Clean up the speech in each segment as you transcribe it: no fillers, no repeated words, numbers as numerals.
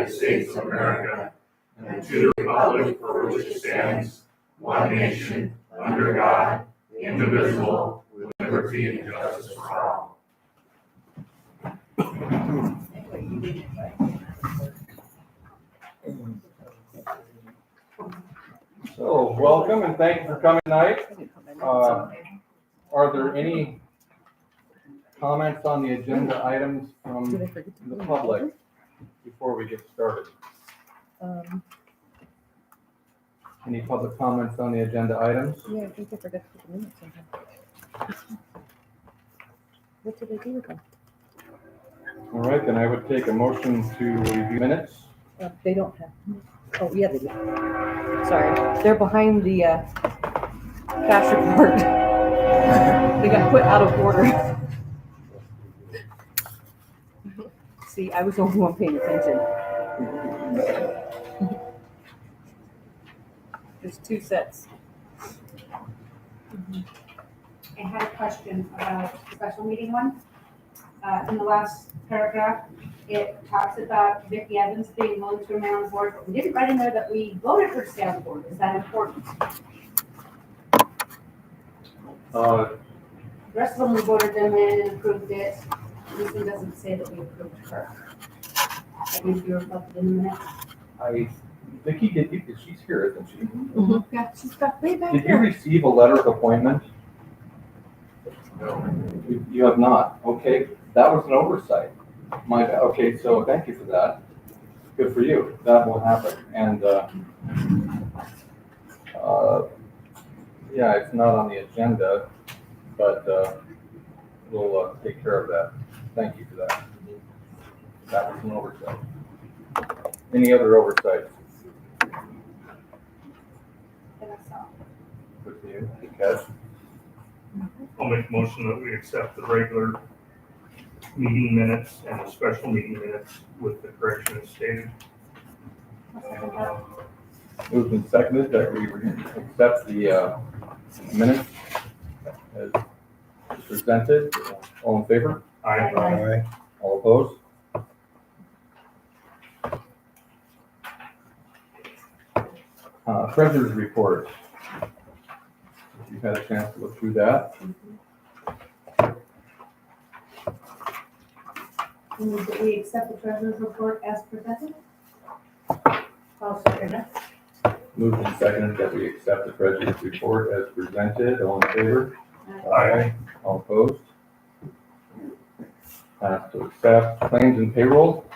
United States of America and to the republic for which it stands, one nation, under God, indivisible, with liberty and justice for all. So, welcome and thank you for coming tonight. Are there any comments on the agenda items from the public before we get started? Any public comments on the agenda items? Yeah, I think I forgot to put the minutes in here. What did I do with them? All right, then I would take a motion to review minutes. They don't have. Oh, yeah, they do. Sorry, they're behind the cash report. They got put out of order. See, I was the only one paying attention. There's two sets. I had a question about the special meeting one. In the last paragraph, it talks about Vicki Evans being willing to remain on the board, but we didn't write in there that we voted her to stay on the board. Is that important? Uh, The rest of them, we voted them in and approved it. This one doesn't say that we approved her. That needs to be reflected in the minutes. Vicki, she's here, isn't she? Mm-hmm. Yeah, she's got way back Did you there. receive a letter of appointment? No. You have not. Okay, that was an oversight. My bad. Okay, so thank you for that. Good for you. That will happen. And yeah, it's not on the agenda, but we'll take care of that. Thank you for that. That was an oversight. Any other oversights? Good for you. Okay. I'll make a motion that we accept the regular meeting minutes and the special meeting minutes with the corrections stated. Moved and seconded that we accept the minutes as presented. All in favor? Aye. All opposed? Treasurer's report. You've had a chance to look through that. Move that we accept the treasurer's report as presented. I'll second it. Moved and seconded that we accept the treasurer's report as presented. All in favor? Aye. All opposed? Passed to accept claims and payroll.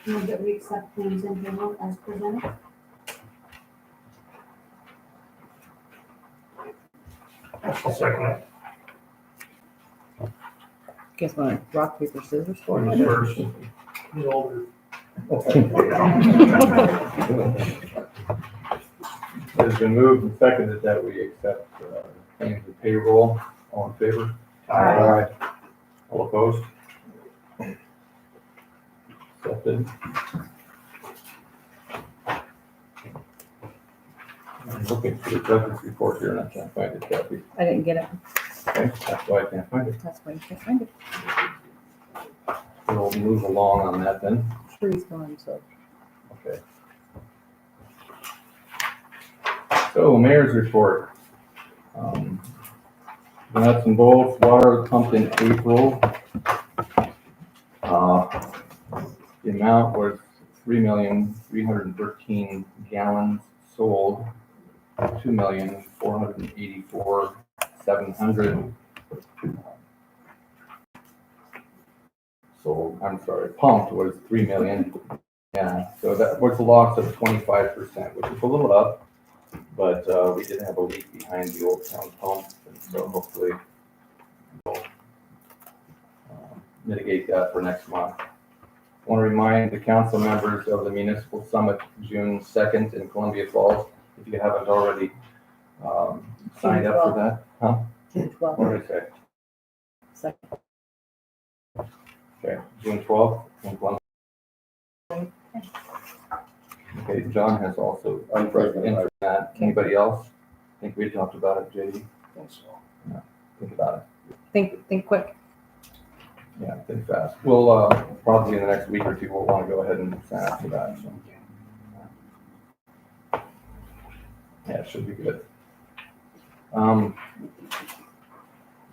Move that we accept claims and payroll as presented. I'll second it. Guess what? Rock, paper, scissors for Who's it. first? It has been moved and seconded that we accept claims and payroll. All in favor? Aye. All opposed? Accepted. I'm looking for the judge's report here and I can't find it, Kathy. I didn't get it. Okay, that's why I can't find it. That's why you can't find it. We'll move along on that then. Sure, he's gone, so. Okay. So, mayor's report. The nuts and bolts, water pumped in April. The amount was 3,313 gallons sold, 2,484,700 sold. I'm sorry, pumped was 3 million. Yeah, so that was a loss of 25%, which is a little up, but we did have a leak behind the old town pump, and so hopefully we'll mitigate that for next month. I want to remind the council members of the Municipal Summit June 2nd in Columbia Falls, if you haven't already signed up for that. Huh? June What 12th. did I say? Second. Okay, June 12th in Columbia. Okay, John has also, in that. Anybody else? I think we talked about it, JD. Think about it. Think quick. Yeah, I think fast. We'll, probably in the next week or two, we'll wanna go ahead and sign up for that, so. Yeah, it should be good.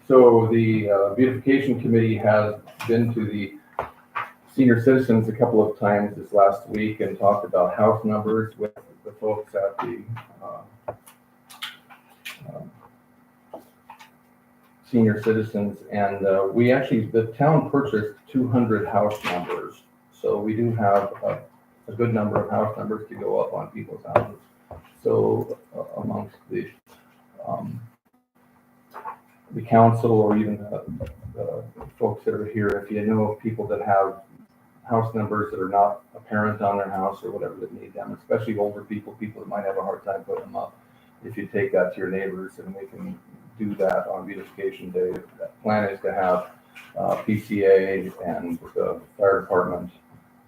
So the beautification committee has been to the senior citizens a couple of times this last week and talked about house numbers with the folks at the senior citizens. And we actually, the town purchased 200 house numbers. So we do have a good number of house numbers to go up on people's houses. So amongst the council or even the folks that are here, if you know of people that have house numbers that are not apparent on their house or whatever that need them, especially older people that might have a hard time putting them up, if you take that to your neighbors and we can do that on beautification day. The plan is to have PCA and the fire department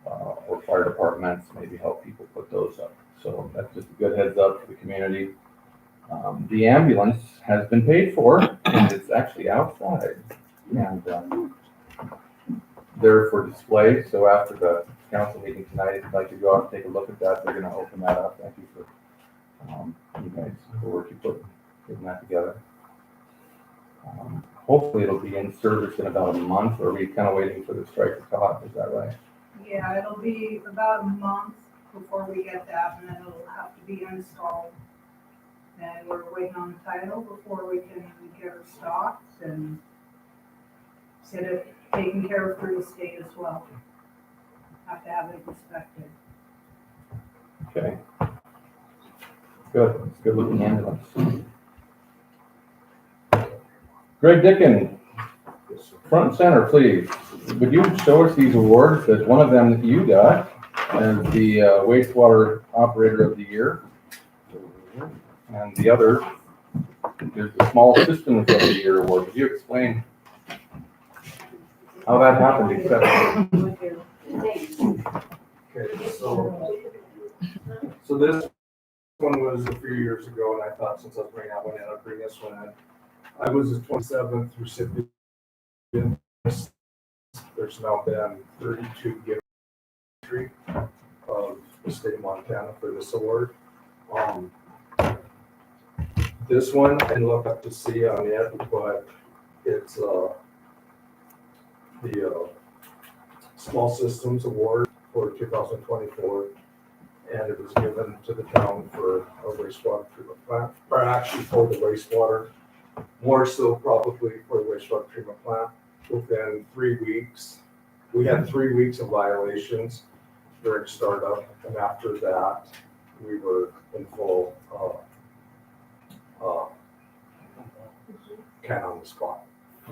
or fire departments maybe help people put those up. So that's just a good heads up for the community. The ambulance has been paid for and it's actually outside and there for display. So after the council meeting tonight, if you'd like to go out and take a look at that, they're gonna open that up. Thank you for you guys, the work you put getting that together. Hopefully it'll be in service in about a month, or are we kind of waiting for the strike to come up, is that right? Yeah, it'll be about a month before we get that, and then it'll have to be installed. And we're waiting on the title before we can get her stocked and get it taken care of through the state as well. Have to have it inspected. Okay. Good, it's a good looking ambulance. Greg Dickin, front and center, please. Would you show us these awards? There's one of them that you got as the wastewater operator of the year. And the other is the small systems of the year award. Could you explain how that happened, except? Okay, so this one was a few years ago, and I thought since I was bringing that one in, I'd bring this one in. I was the 27th recipient. There's now been 32 given entry of the state of Montana for this award. This one I didn't look up to see on it, but it's the Small Systems Award for 2024, and it was given to the town for a wastewater treatment plant, or actually for the wastewater, more so probably for the wastewater treatment plant. Within 3 weeks, we had 3 weeks of violations during startup, and after that, we were in full kind of on the spot.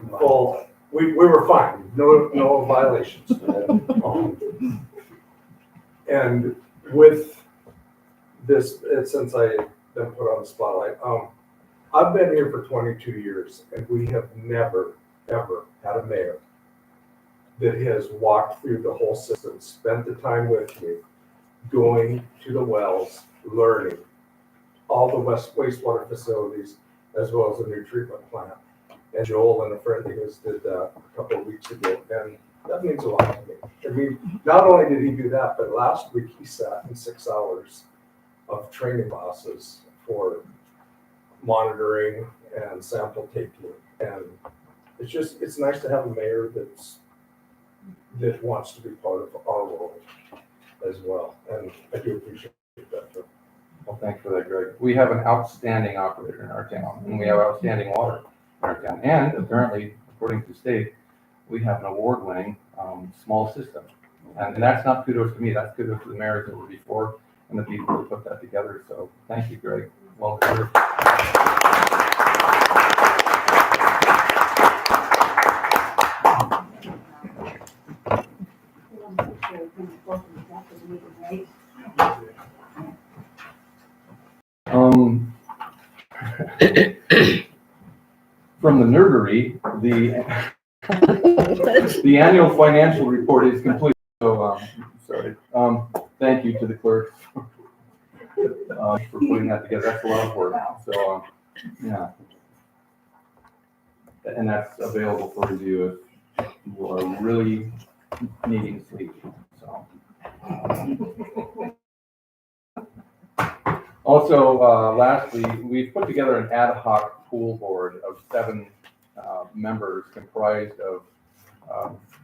Well, we were fine, no violations. And with this, since I've been put on the spotlight, I've been here for 22 years, and we have never, ever had a mayor that has walked through the whole system, spent the time with me, going to the wells, learning all the wastewater facilities, as well as the new treatment plant. And Joel and a friend of his did that a couple of weeks ago, and that means a lot to me. I mean, not only did he do that, but last week he sat in 6 hours of training classes for monitoring and sample taking. And it's nice to have a mayor that wants to be part of our world as well. And I do appreciate that too. Well, thanks for that, Greg. We have an outstanding operator in our town, and we have outstanding water in our town. And apparently, according to state, we have an award-winning small system. And that's not kudos to me, that's kudos to the mayors that were before and the people who put that together. So thank you, Greg. Well deserved. From the nerdery, the annual financial report is complete. So, sorry. Thank you to the clerks for putting that together. That's a lot of work. So, yeah. And that's available for review who are really needing sleep, so. Also, lastly, we've put together an ad hoc pool board of 7 members comprised of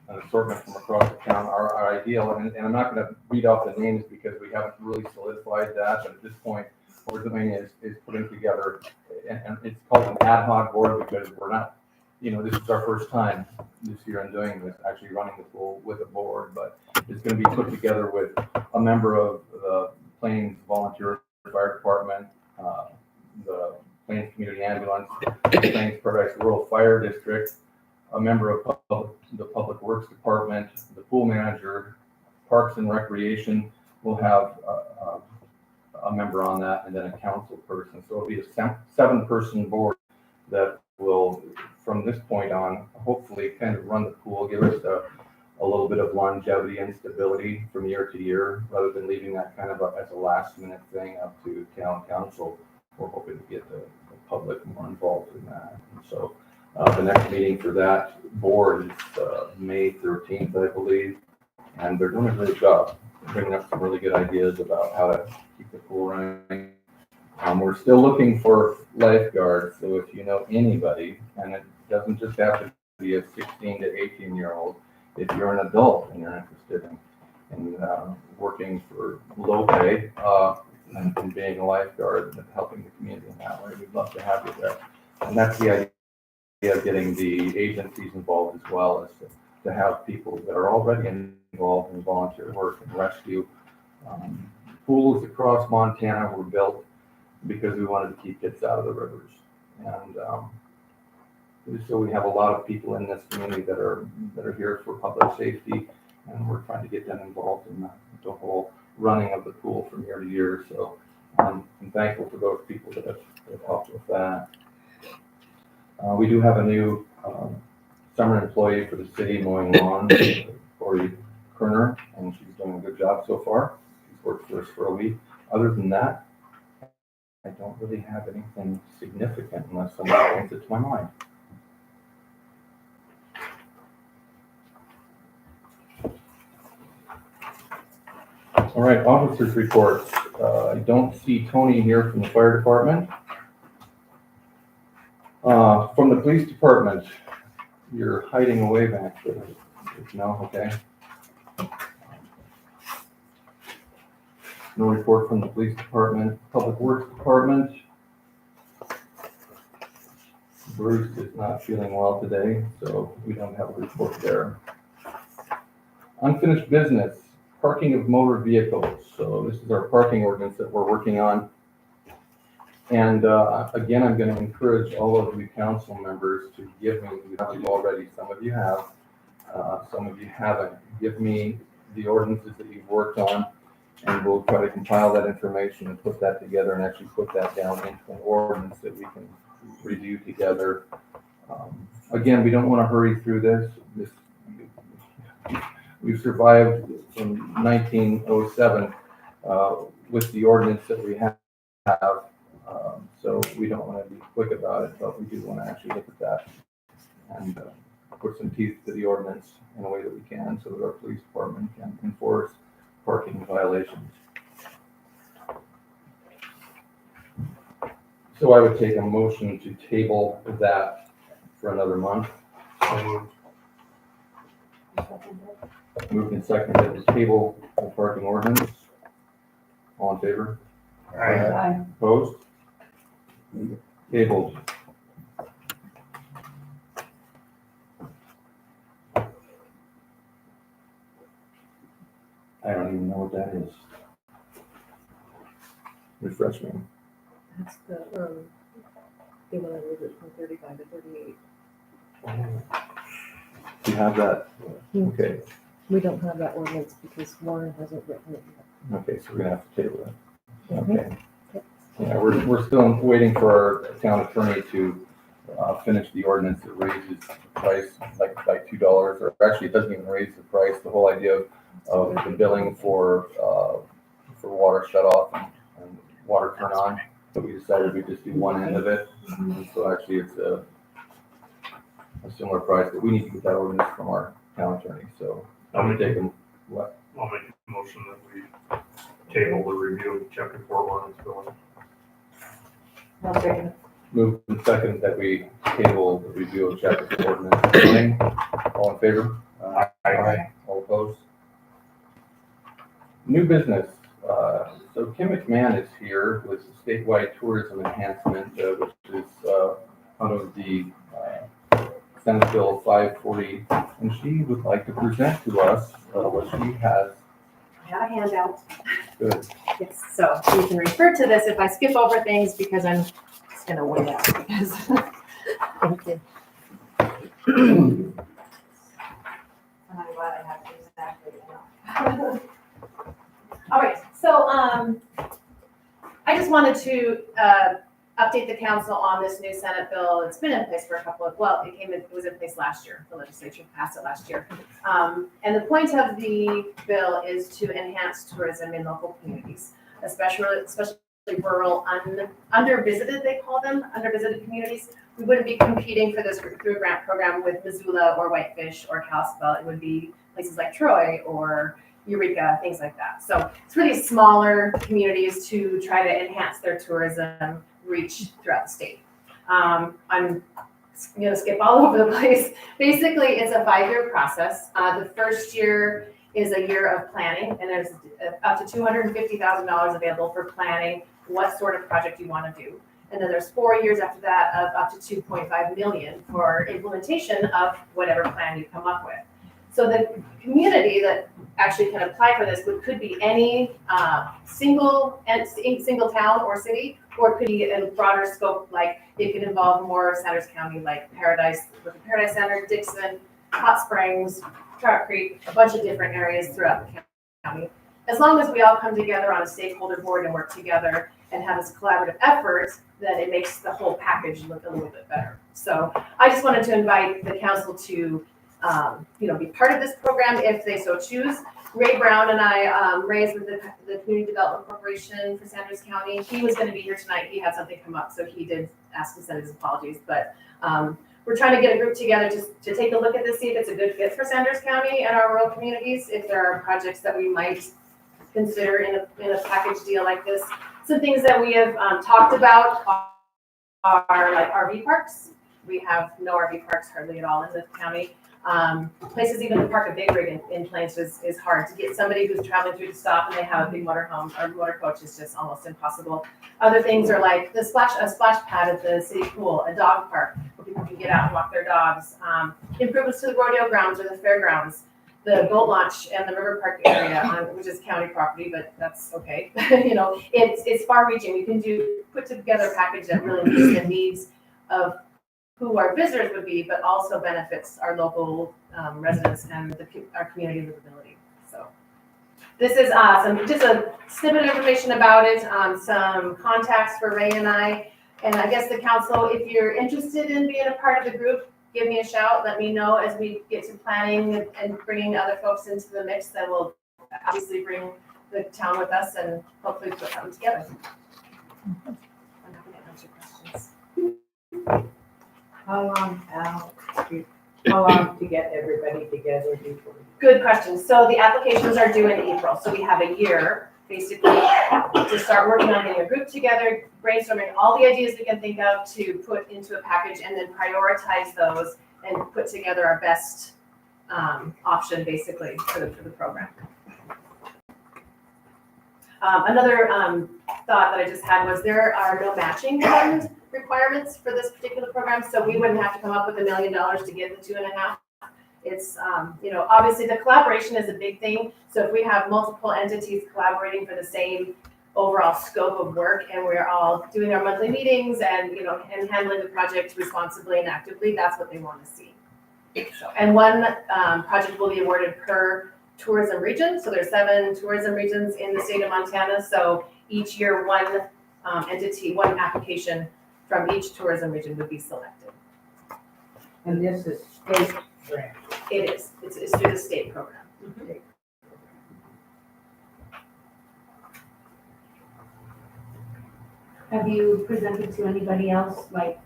an assortment from across the town. Our ideal, and I'm not gonna read off the names because we haven't really solidified that, but at this point, what we're doing is putting together, and it's called an ad hoc board because we're not, this is our first time this year in doing this, actually running the pool with a board, but it's gonna be put together with a member of the Plains Volunteer Fire Department, the Plains Community Ambulance, the Plains Paradise Rural Fire District, a member of the Public Works Department, the pool manager, Parks and Recreation will have a member on that, and then a council person. So it'll be a 7-person board that will, from this point on, hopefully kind of run the pool, give us a little bit of longevity and stability from year to year, rather than leaving that kind of as a last minute thing up to town council. We're hoping to get the public more involved in that. And so the next meeting for that board is May 13th, I believe, and they're doing a great job. They're bringing up some really good ideas about how to keep the pool running. We're still looking for lifeguards, so if you know anybody, and it doesn't just have to be a 16 to 18-year-old, if you're an adult and you're interested in working for low pay and being a lifeguard and helping the community in that way, we'd love to have you there. And that's the idea of getting the agencies involved as well, is to have people that are already involved in volunteer work and rescue. Pools across Montana were built because we wanted to keep kids out of the rivers. And so we have a lot of people in this community that are here for public safety, and we're trying to get them involved in the whole running of the pool from year to year. So I'm thankful for those people that have helped with that. We do have a new summer employee for the city mowing lawns, Corey Kerner, and she's doing a good job so far. She's worked for us for a week. Other than that, I don't really have anything significant unless someone brings it to my mind. All right, officers' reports. I don't see Tony here from the fire department. From the police department, you're hiding away back there. No, okay. No report from the police department. Public Works department. Bruce is not feeling well today, so we don't have a report there. Unfinished business. Parking of motor vehicles. So this is our parking ordinance that we're working on. And again, I'm going to encourage all of you council members to give me, you have already, some of you have, some of you haven't. Give me the ordinances that you've worked on, and we'll try to compile that information and put that together and actually put that down into an ordinance that we can review together. Again, we don't want to hurry through this. We've survived from 1907 with the ordinance that we have. So we don't want to be quick about it, but we do want to actually look at that and put some teeth to the ordinance in a way that we can, so that our police department can enforce parking violations. So I would take a motion to table that for another month. Moved and seconded to table the parking ordinance. All in favor? Aye. Opposed? Tabled. I don't even know what that is. Refresh me. That's the, they want to move it from 35 to 38. You have that? Okay. We don't have that ordinance because Warren hasn't written it yet. Okay, so we're gonna have to table that. Mhm. Okay. Yeah, we're still waiting for our town attorney to finish the ordinance that raises the price like by $2, or actually it doesn't even raise the price. The whole idea of the billing for water shut off and water turn on. So we decided we'd just do one end of it. And so actually it's a similar price, but we need to get that ordinance from our town attorney, so I'm gonna take them, what, I'll make a motion that we table the review of chapter 4 ordinance billing. I'll second. move in second that we table the review of chapter 4 ordinance billing. All in favor? Aye. All opposed? New business. So Kim McMahon is here with statewide tourism enhancement, which is out of the Senate Bill 540, and she would like to present to us what she has. I have a handout. Good. Yes, so you can refer to this if I skip over things because I'm just gonna wait out because. Thank you. And I'm glad I have exactly enough. All right, so I just wanted to update the council on this new Senate bill. It's been in place for a couple of, well, it was in place last year. The legislature passed it last year. And the point of the bill is to enhance tourism in local communities, especially rural, under-visited, they call them, under-visited communities. We wouldn't be competing for this through a grant program with Missoula or Whitefish or Kalispell. It would be places like Troy or Eureka, things like that. So it's really smaller communities to try to enhance their tourism reach throughout the state. I'm going to skip all over the place. Basically, it's a 5-year process. The first year is a year of planning, and there's up to $250,000 available for planning what sort of project you want to do. And then there's 4 years after that of up to $2.5 million for implementation of whatever plan you come up with. So the community that actually can apply for this could be any single town or city, or it could be a broader scope, like it could involve more Sanders County, like Paradise, with the Paradise Center, Dixon, Hot Springs, Trout Creek, a bunch of different areas throughout the county. As long as we all come together on a stakeholder board and work together and have this collaborative effort, then it makes the whole package look a little bit better. So I just wanted to invite the council to be part of this program if they so choose. Ray Brown and I, Ray's with the Community Development Corporation for Sanders County. He was going to be here tonight. He had something come up, so he did ask to send his apologies. But we're trying to get a group together to take a look at this, see if it's a good fit for Sanders County and our rural communities, if there are projects that we might consider in a package deal like this. Some things that we have talked about are like RV parks. We have no RV parks hardly at all in the county. Places even to park a big rig in Plains is hard. To get somebody who's traveling through to stop and they have a big motorhome or motor coach is just almost impossible. Other things are like a splash pad at the city pool, a dog park where people can get out and walk their dogs, improvements to the rodeo grounds or the fairgrounds, the boat launch and the river park area, which is county property, but that's okay. It's far-reaching. We can put together a package that really meets the needs of who our visitors would be, but also benefits our local residents and our community livability. So this is just a snippet of information about it, some contacts for Ray and I guess the council, if you're interested in being a part of the group, give me a shout, let me know as we get to planning and bringing other folks into the mix. Then we'll obviously bring the town with us and hopefully put something together. I'm happy to answer questions. How long to get everybody together before? Good question. So the applications are due in April. So we have a year basically to start working on getting a group together, brainstorming all the ideas we can think of to put into a package and then prioritize those and put together our best option basically for the program. Another thought that I just had was there are no matching fund requirements for this particular program, so we wouldn't have to come up with $1 million to get the 2.5. It's obviously the collaboration is a big thing. So if we have multiple entities collaborating for the same overall scope of work, and we're all doing our monthly meetings and and handling the project responsibly and actively, that's what they want to see. So, and one project will be awarded per tourism region. So there's 7 tourism regions in the state of Montana. So each year, one entity, one application from each tourism region would be selected. And this is state grant. It is. It's through the state program. Mm-hmm. Have you presented to anybody else, like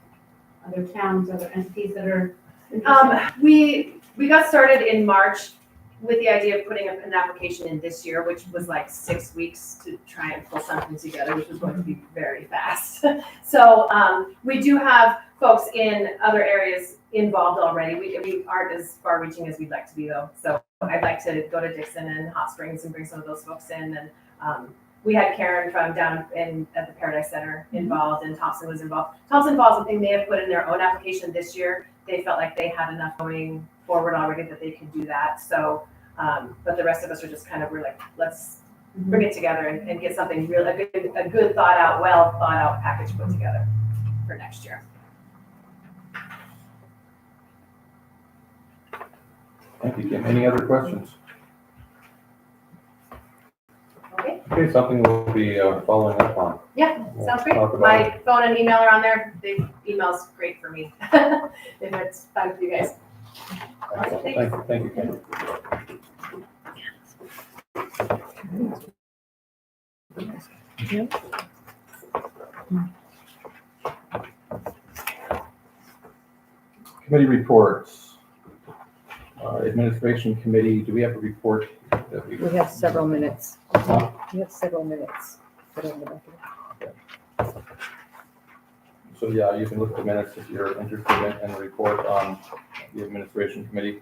other towns, other entities that are We got started in March with the idea of putting an application in this year, which was like 6 weeks to try and pull something together, which was going to be very fast. So we do have folks in other areas involved already. We aren't as far reaching as we'd like to be though. So I'd like to go to Dixon and Hot Springs and bring some of those folks in. And we had Karen from down at the Paradise Center involved, and Thompson was involved. Thompson Falls, I think they have put in their own application this year. They felt like they had enough going forward already that they could do that. So, but the rest of us are just kind of, we're like, let's bring it together and get something real, a good well thought out package put together for next year. Thank you, Kim. Any other questions? Okay. Okay, something we'll be following up on. Yeah, We'll sounds great. talk about My phone and email are on there. The email's great for me. If it's fine with you guys. Excellent. Thank you, Kim. Committee reports. Administration committee, do we have a report that we? We have several minutes. We have several minutes. So yeah, you can look at the minutes if you're interested in the report on the administration committee.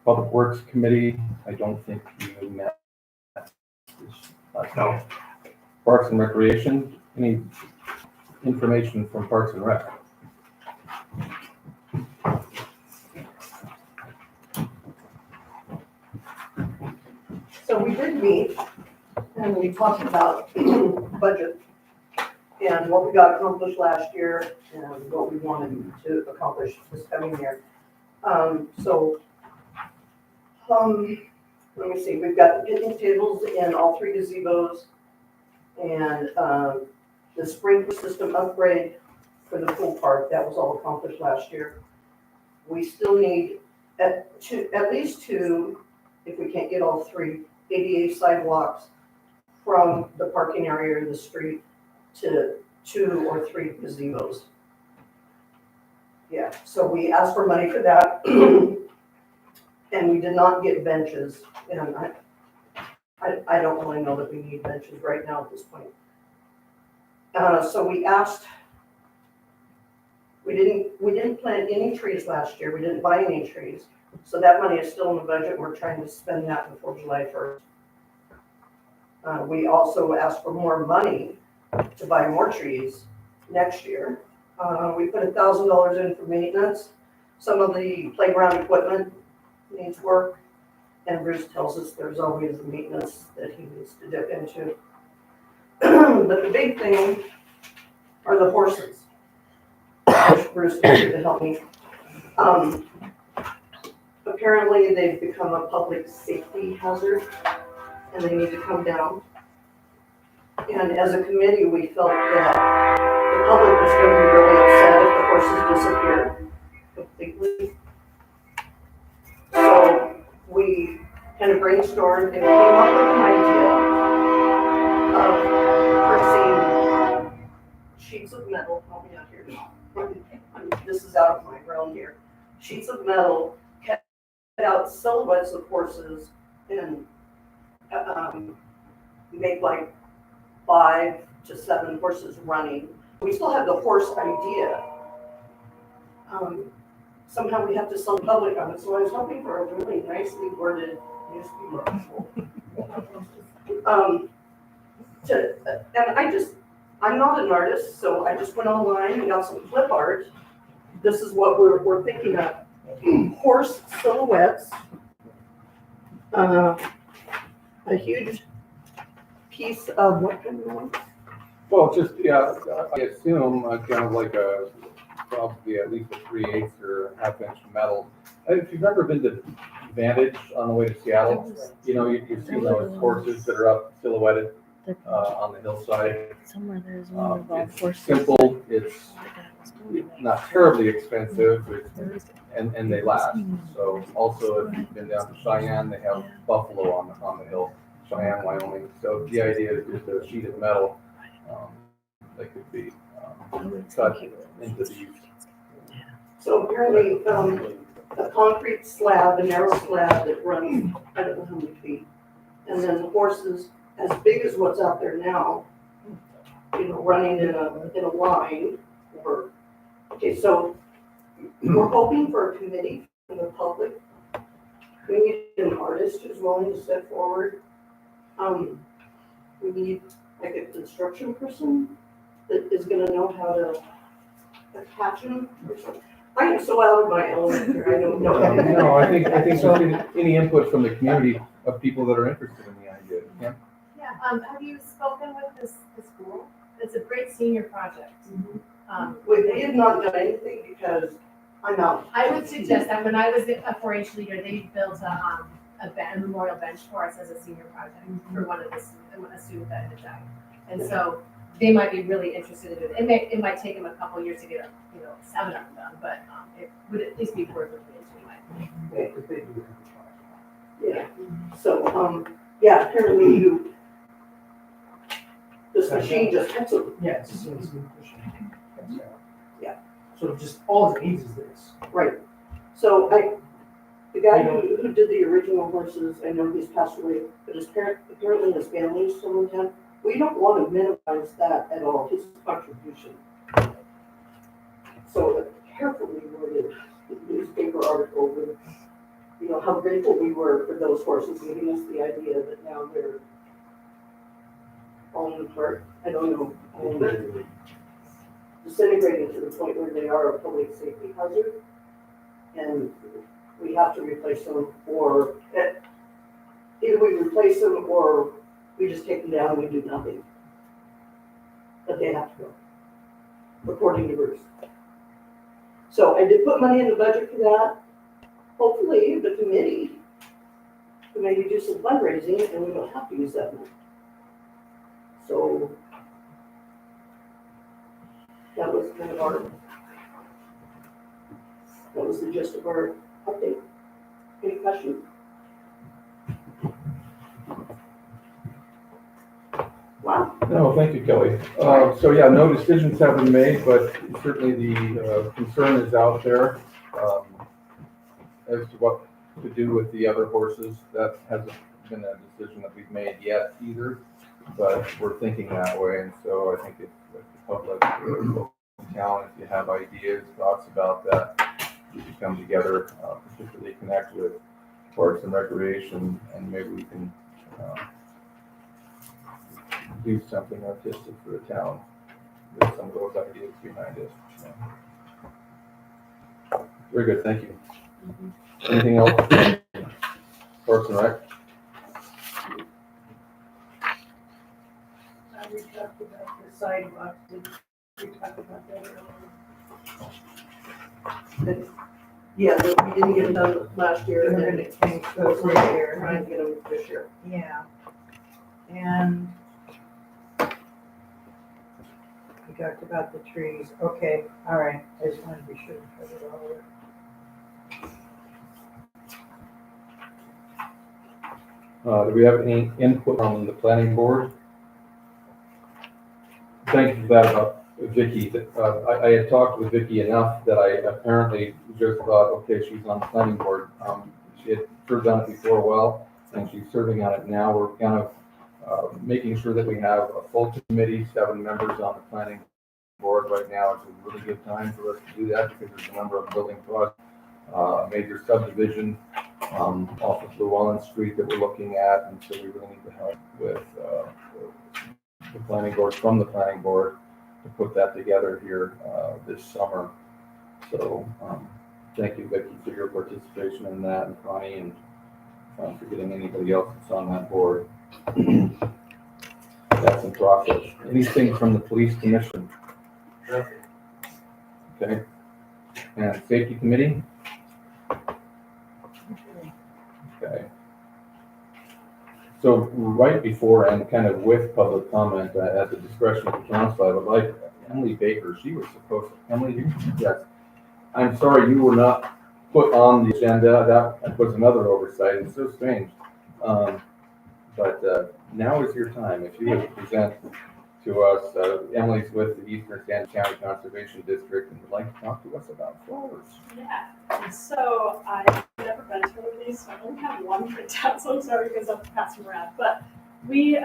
Public Works Committee, I don't think you met. No. Parks and Recreation, any information from Parks and Rec? So we did meet and we talked about budget and what we got accomplished last year and what we wanted to accomplish this coming year. Let me see, we've got the picnic tables in all 3 gazebos and the sprinkler system upgrade for the pool park, that was all accomplished last year. We still need at least 2, if we can't get all 3, ADA sidewalks from the parking area or the street to 2 or 3 gazebos. Yeah, so we asked for money for that. And we did not get benches. And I don't really know that we need benches right now at this point. So we asked, we didn't plant any trees last year. We didn't buy any trees. So that money is still in the budget. We're trying to spend that before July 1st. We also asked for more money to buy more trees next year. We put $1,000 in for maintenance. Some of the playground equipment needs work, and Bruce tells us there's always maintenance that he needs to dip into. But the big thing are the horses. Bruce is here to help me. Apparently they've become a public safety hazard and they need to come down. And as a committee, we felt that the public was going to be really upset if the horses disappeared completely. So we kind of brainstormed and came up with an idea of purchasing sheets of metal. Help me out here. This is out of my realm here. Sheets of metal, cut out silhouettes of horses, and make like 5 to 7 horses running. We still have the horse idea. Somehow we have to sell the public on it, so I was hoping for a really nicely worded newspaper article. I'm not an artist, so I just went online and got some clip art. This is what we're thinking of. Horse silhouettes, a huge piece of what kind of metal? Well, just, yeah, I assume kind of like probably at least a 3/8 or ½ inch metal. If you've ever been to Vantage on the way to Seattle, you know, you've seen those horses that are up silhouetted on the hillside. Somewhere there's one of our It's horses. simple, it's not terribly expensive, and they last. So also, if you've been down to Cheyenne, they have buffalo on the hill, Cheyenne, Wyoming. So the idea is just a sheet of metal that could be cut into these So apparently, a concrete slab, a narrow slab that runs, I don't know how many feet. And then the horses, as big as what's out there now, you know, running in a line, or, okay, so we're hoping for a committee from the public. We need an artist who's willing to step forward. We need like a construction person that is gonna know how to attach them or something. I am so out of my element here, I don't know. No, I think any input from the community of people that are interested in the idea, yeah? Yeah, have you spoken with the school? It's a great senior project. We have not done anything because I'm out. I would suggest that when I was a 4-H leader, they built a memorial bench for us as a senior project for one of a student that had died. And so they might be really interested in it. It might take them a couple of years to get, 7 of them done, but it would at least be worth looking into, in my opinion. Yeah, so, yeah, apparently this machine just hits them. Yeah, it's just a smooth pushing. Yeah. So just all it needs is this. Right. So the guy who did the original horses, I know he's passed away, but apparently his family is still in town. We don't want to minimize that at all, his contribution. So a carefully worded newspaper article with, how grateful we were for those horses giving us the idea that now they're falling apart. I don't know. Disintegrating to the point where they are a public safety hazard. And we have to replace them, or either we replace them or we just take them down and we do nothing. But they have to go, according to Bruce. So I did put money in the budget for that. Hopefully the committee can maybe do some fundraising and we don't have to use that money. So that was kind of that was the gist of our update. Any questions? Wow. No, thank you, Kelly. So yeah, no decisions have been made, but certainly the concern is out there as to what to do with the other horses. That hasn't been a decision that we've made yet either, but we're thinking that way. And so I think if the public in town, if you have ideas, thoughts about that, we should come together, particularly connect with Parks and Recreation, and maybe we can do something artistic for the town with some of those ideas behind it. Yeah. Very good, thank you. Anything else? Parks and Rec? We talked about the sidewalk, did we talk about that? Yeah, but we didn't get it done last year. We're And gonna change those we're right here. trying to get them this year. Yeah. And we talked about the trees. Okay, all right. I just wanted to be sure to cover it all. Do we have any input from the planning board? Thank you for that about Vicky. I had talked with Vicky enough that I apparently just thought, okay, she's on the planning board. She had served on it before well, and she's serving on it now. We're kind of making sure that we have a full committee, 7 members on the planning board right now. It's a really good time for us to do that because there's a number of building projects, major subdivision off of Llewellyn Street that we're looking at, and so we really need the help with the planning board, from the planning board, to put that together here this summer. So thank you, Vicky, for your participation in that, and Connie, and for getting anybody else that's on that board. That's in process. Anything from the police commission? Okay. And safety committee? Okay. So right before and kind of with public comment, at the discretion of the council, I would like Emily Baker, she was supposed to, Emily, yes. I'm sorry you were not put on the agenda. That was another oversight. It's so strange. But now is your time. If you would present to us. Emily's with the Eastern Sandwich County Conservation District and would like to talk to us about flowers. Yeah, so I've never been to one of these, so I only have one printed out, so I'm sorry because I'll pass them around. But we,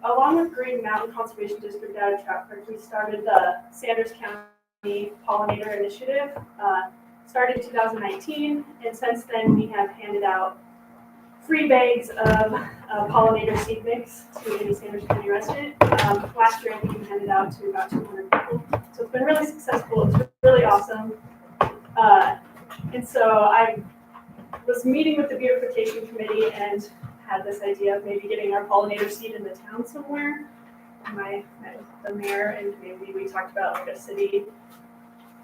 along with Green Mountain Conservation District out of Trout Creek, we started the Sanders County Pollinator Initiative, started in 2019, and since then we have handed out free bags of pollinator seed mix to any Sanders County resident. Last year I think we handed out to about 200 people, so it's been really successful. It's really awesome. And so I was meeting with the beautification committee and had this idea of maybe getting our pollinator seed in the town somewhere. And I met with the mayor and maybe we talked about like a city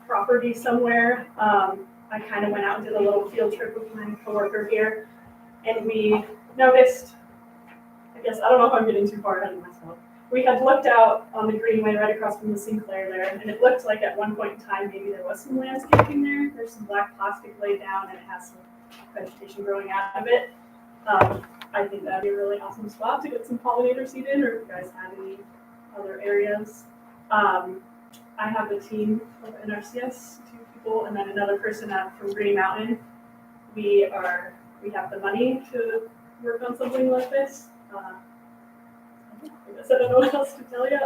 property somewhere. I kind of went out and did a little field trip with my coworker here, and we noticed, I guess, I don't know if I'm getting too far ahead of myself. We had looked out on the greenway right across from the Sinclair there, and it looked like at one point in time maybe there was some landscaping there. There's some black plastic laid down and it has some vegetation growing out of it. I think that'd be a really awesome spot to get some pollinator seed in, or if you guys have any other areas. I have a team of NRCS, 2 people, and then another person from Green Mountain. We have the money to work on something like this. I guess I don't know what else to tell you.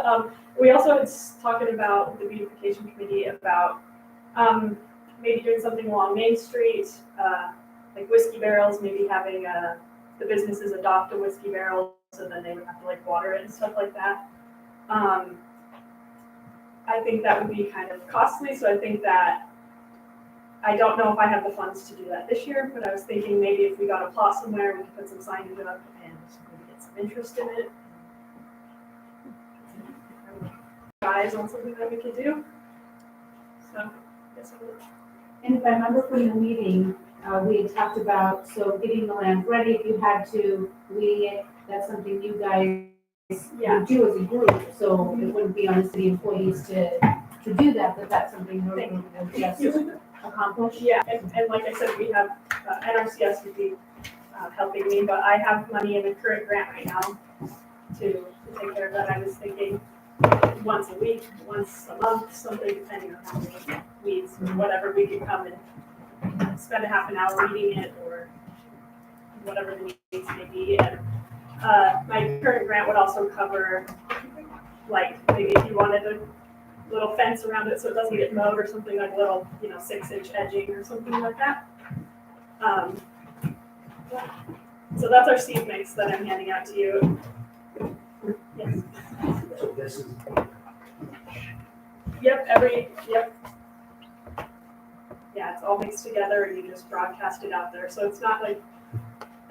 We also had talking about the beautification committee about maybe doing something along Main Street, like whiskey barrels, maybe having the businesses adopt a whiskey barrel, so then they would have to like water it and stuff like that. I think that would be kind of costly, so I think that I don't know if I have the funds to do that this year, but I was thinking maybe if we got a plot somewhere, we could put some signage up and maybe get some interest in it. Guys on something that we could do. So, I guess I would. And if I remember from the meeting, we had talked about, so getting the land ready, if you had to weeding it, that's something you guys would do as a group, so it wouldn't be on the city employees to do that, but that's something we're going to just accomplish. Yeah, and like I said, we have, NRCS would be helping me, but I have money in a current grant right now to take care of that. I was thinking once a week, once a month, something depending on how many weeds or whatever, we could come and spend a half an hour weeding it or whatever the needs may be. And my current grant would also cover, like, maybe if you wanted a little fence around it so it doesn't get mowed or something, like a little, 6-inch edging or something like that. Yeah. So that's our seed mix that I'm handing out to you. Yes. So this is, Yep, yeah, it's all mixed together and you just broadcast it out there. So it's not like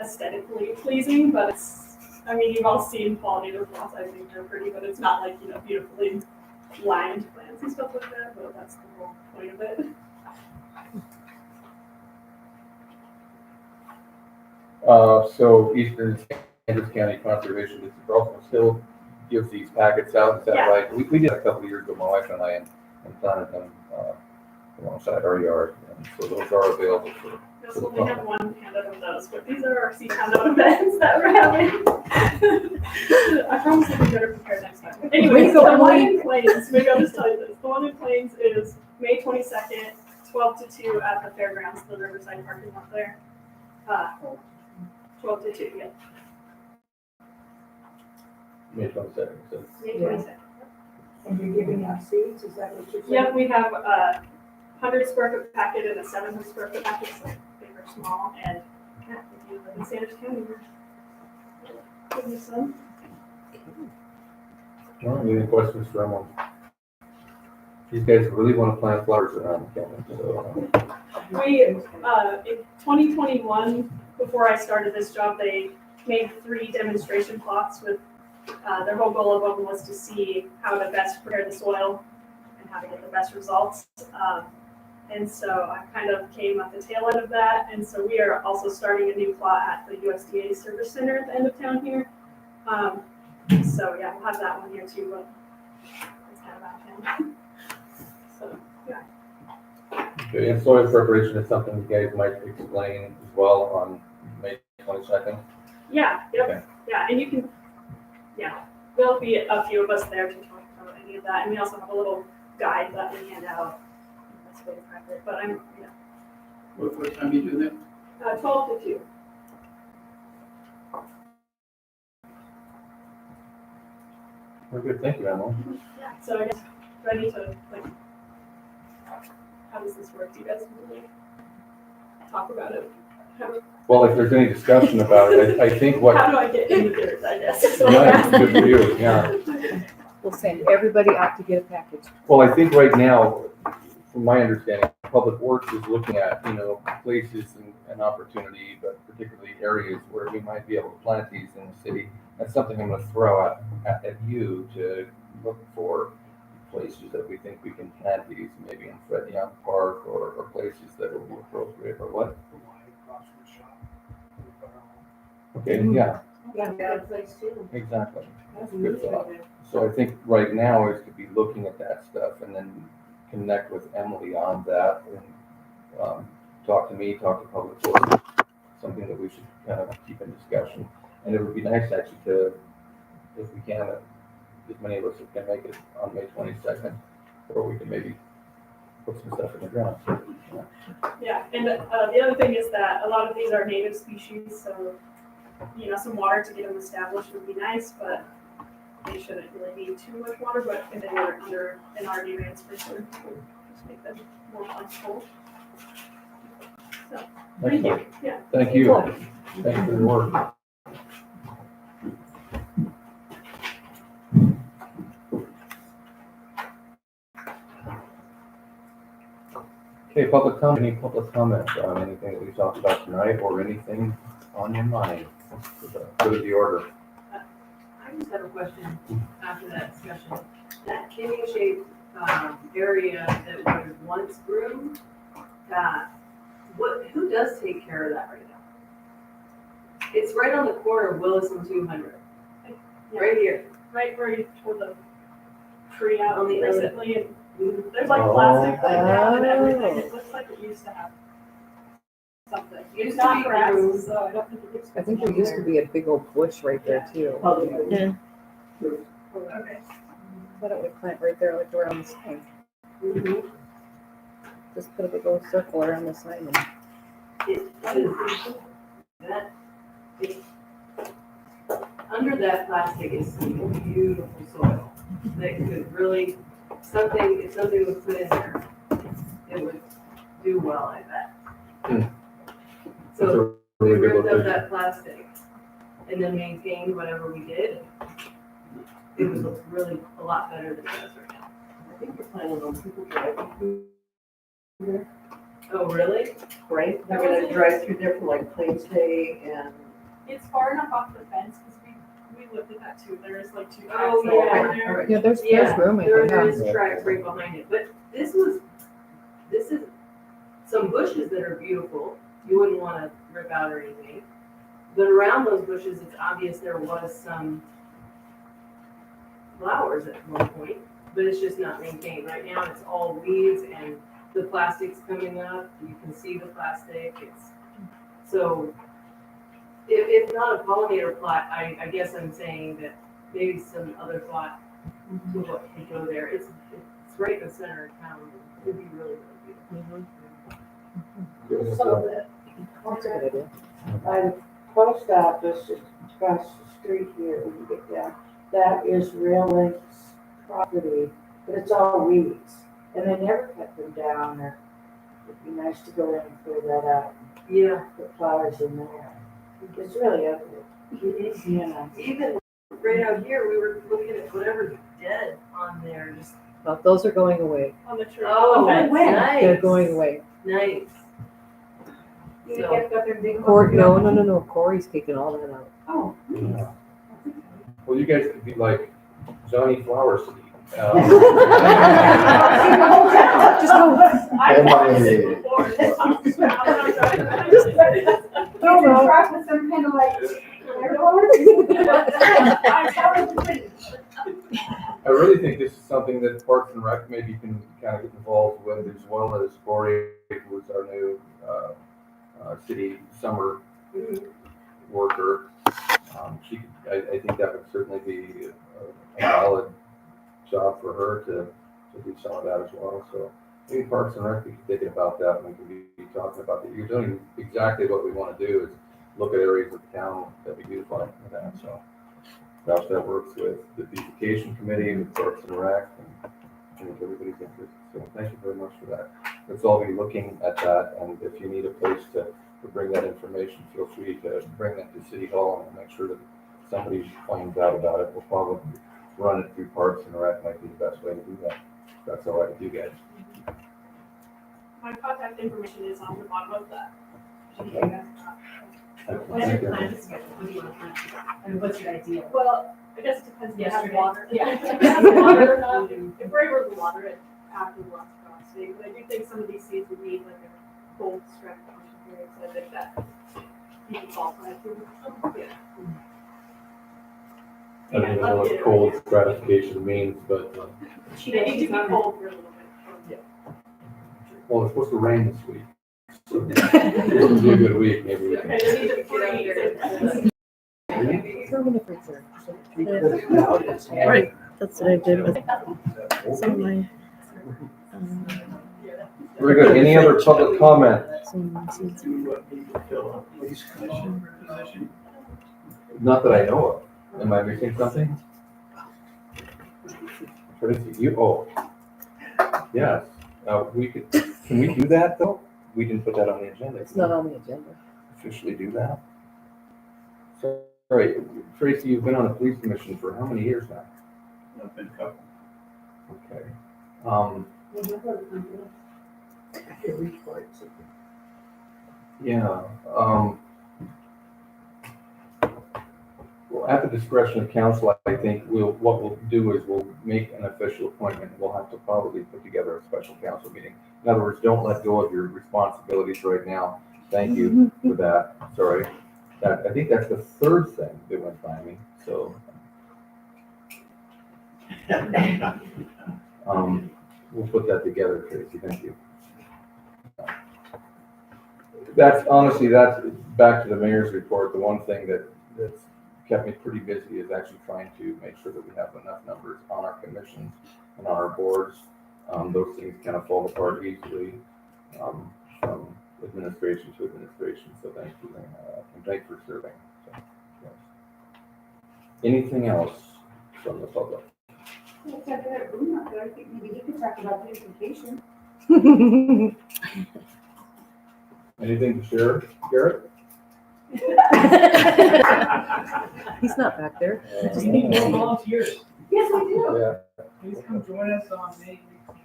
aesthetically pleasing, but it's, I mean, you've all seen pollinator plots, I think they're pretty, but it's not like, beautifully lined plants and stuff like that, but that's the whole point of it. So Eastern Sanders County Conservation District also still gives these packets out, is that Yeah. right? We did a couple of years ago, my wife and I, and planted them alongside our yard, and so those are available for. We also only have one handout of those, but these are our seed handout events that we're having. I promise I'll be better prepared next time. Anyway, so the one in Plains, maybe I'll just tell you this. The one in Plains is May 22nd, 12 to 2 at the fairgrounds, the Riverside parking lot there. 12 to 2, yeah. May 22nd, so. May 22nd. And you're giving out seeds, is that what you're saying? Yep, we have a 100 square foot packet and a 700 square foot packet, so big or small, and yeah, if you live in Sanders County, we're giving you some. All right, any questions for Emily? These guys really want to plant flowers around the county, so. We, in 2021, before I started this job, they made 3 demonstration plots with, their whole goal of them was to see how to best prepare the soil and how to get the best results. And so I kind of came at the tail end of that. And so we are also starting a new plot at the USDA Service Center at the end of town here. So yeah, we'll have that one here too, but it's kind of out of town. So yeah. Okay, and soil preparation is something you guys might explain as well on May 22nd. Yeah, yep, Okay. yeah, and you can, yeah, there'll be a few of us there to talk about any of that, and we also have a little guide that we hand out. That's way private, but I'm, What time you do that? 12 to 2. We're good, thank you, Emily. Yeah, so I guess, do I need to, like, how does this work? Do you guys really talk about it? Well, if there's any discussion about it, I think what, How do I get in the dirt, I guess? is what I'm yeah, asking. good for you, yeah. We'll send everybody out to get a package. Well, I think right now, from my understanding, Public Works is looking at, places and opportunity, but particularly areas where we might be able to plant these in the city. That's something I'm gonna throw at you to look for places that we think we can plant these, maybe in Fred Young Park or places that will be appropriate, or what? Okay, yeah, Yeah, good place too. exactly. That's a good thought. So I think right now is to be looking at that stuff and then connect with Emily on that and talk to me, talk to Public Works, something that we should kind of keep in discussion. And it would be nice actually to, if we can, as many of us as can make it on May 22nd, or we can maybe put some stuff in the ground. Yeah, and the other thing is that a lot of these are native species, so, some water to get them established would be nice, but they shouldn't really need too much water, but if they were under an RD transfer, so it would just make them more flexible. So, thank you, yeah. Thank you. Thanks for the work. Okay, public comment, any public comment on anything that we talked about tonight or anything on your mind? Go to the order. I just have a question after that discussion. That kidney-shaped area that was once groomed, who does take care of that right now? It's right on the corner of Willis and 200, right here. Right where you tore the tree out On the other- recently, and there's like plastic like down and everything, it looks like it used to have something. It's Used to not be grass, groomed. so I don't think it looks. I think there used to be a big old bush right there too. Public. Okay. Why don't we plant right there, like around the sign? Just put a big old circle around the sign and Under that plastic is some beautiful soil that could really, if something was put in there, it would do well, I bet. So we Really good ripped up location. that plastic and then maintained whatever we did. It would look really a lot better than it does right now. I think we're planning on people driving through. Oh, really? Right? They're gonna drive through there for like Plains Day and. It's far enough off the fence, because we looked at that too, there is like 2 tracks Oh, over yeah. there. yeah, there's Yeah, room, I there think. is tracks right behind it, but this is some bushes that are beautiful, you wouldn't wanna rip out or anything. But around those bushes, it's obvious there was some flowers at one point, but it's just not maintained. Right now, it's all weeds and the plastic's coming up, you can see the plastic, so if not a pollinator plot, I guess I'm saying that maybe some other plot to what could go there. It's right in the center of town. It would be really, really beautiful. Some of it. That's a good idea. By the post office, just across the street here, when you get down, that is Rail Link's property, but it's all weeds. And they never cut them down, or it'd be nice to go in and clear that out, Yeah. put flowers in there. It's really ugly, you know. Even right out here, we were looking at whatever's dead on there, just, Well, those are going away. On the tree. oh, Okay. nice. They're going away. Nice. You So- kept up in big. No, Corey's taking all that out. Oh. Yeah. Well, you guys could be like Johnny Flower City. Just go. I've watched it before. No, no. Truck with some kind of like. I really think this is something that Parks and Rec maybe can kind of get involved with, as well as Corey, who's our new city summer worker. I think that would certainly be valid job for her to do some of that as well, so. Maybe Parks and Rec, we can think about that, and we can be talking about that. You're doing exactly what we want to do, is look at areas of the town that we do like that, so. Perhaps that works with the beautification committee, with Parks and Rec, and I think everybody's interested, so thank you very much for that. Let's all be looking at that, and if you need a place to bring that information, feel free to bring that to City Hall and make sure that somebody finds out about it. We'll probably run it through Parks and Rec, might be the best way to do that. If that's all right with you guys. My contact information is on the bottom of that. What's your plan to schedule? What do you want to plan? I mean, what's your idea? Well, I guess it depends if you have Yesterday. water. Yeah, if you have water or not. If we're able to water it after the last frost day, but I do think some of these seeds would need like a cold stress function period, so I think that you can qualify for. Yeah. I don't even know what cold stratification means, but, They need to be cold for a little bit. well, it's supposed to rain this week. So it's gonna be a good week, maybe we can. Okay, they need to freeze. Throw them in the freezer. Right, that's what I did with some of my, Very good. Any other public comment? some seeds. Not that I know of. Am I missing something? Tracy, yes, can we do that though? We didn't put that on the agenda. It's not on the agenda. Officially do that? Sorry, Tracy, you've been on the police commission for how many years now? I've been couple. Okay. Yeah, well, at the discretion of council, I think what we'll do is we'll make an official appointment. We'll have to probably put together a special council meeting. In other words, don't let go of your responsibilities right now. Thank you for that. Sorry. I think that's the third thing that went by me, so. We'll put that together, Tracy. Thank you. That's back to the mayor's report. The one thing that's kept me pretty busy is actually trying to make sure that we have enough numbers on our commissions and on our boards. Those things kind of fall apart easily from administration to administration. So thank you, and thanks for serving. So, yes. Anything else from the public? Well, except for that room up there, I think maybe he could talk about beautification. Anything to share, Garrett? He's not back there. We need more volunteers. Yes, we do. Yeah. Please come join us on May 18th.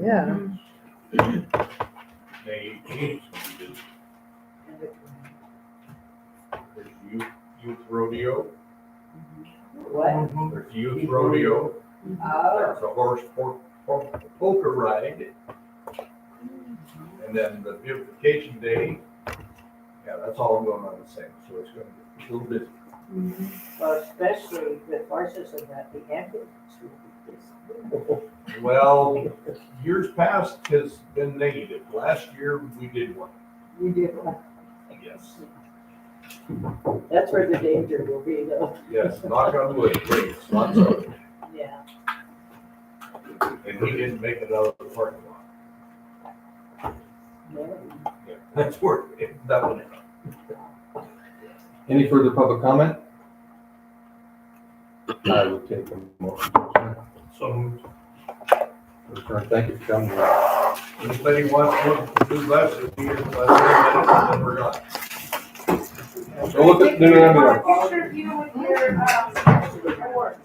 Yeah. May 18th, there's youth rodeo. What? There's youth rodeo. There's a horse poker ride. And then the beautification day. Yeah, that's all going on the same, so it's gonna be a little busy. Well, especially with horses and that, the ambulance will be busy. Well, years past has been negative. Last year, we did one, We did one. yes. That's where the danger will be though. Yes, knock on wood, please, lots of it. Yeah. And we didn't make it out of the parking lot. Yeah, that's where, that one. Any further public comment? I would take a motion. So moved. Return. Thank you for coming. Anybody wants to do less, it'll be here in about 10 minutes, and then we're gone. Go look at, no. Picture of you with your, award.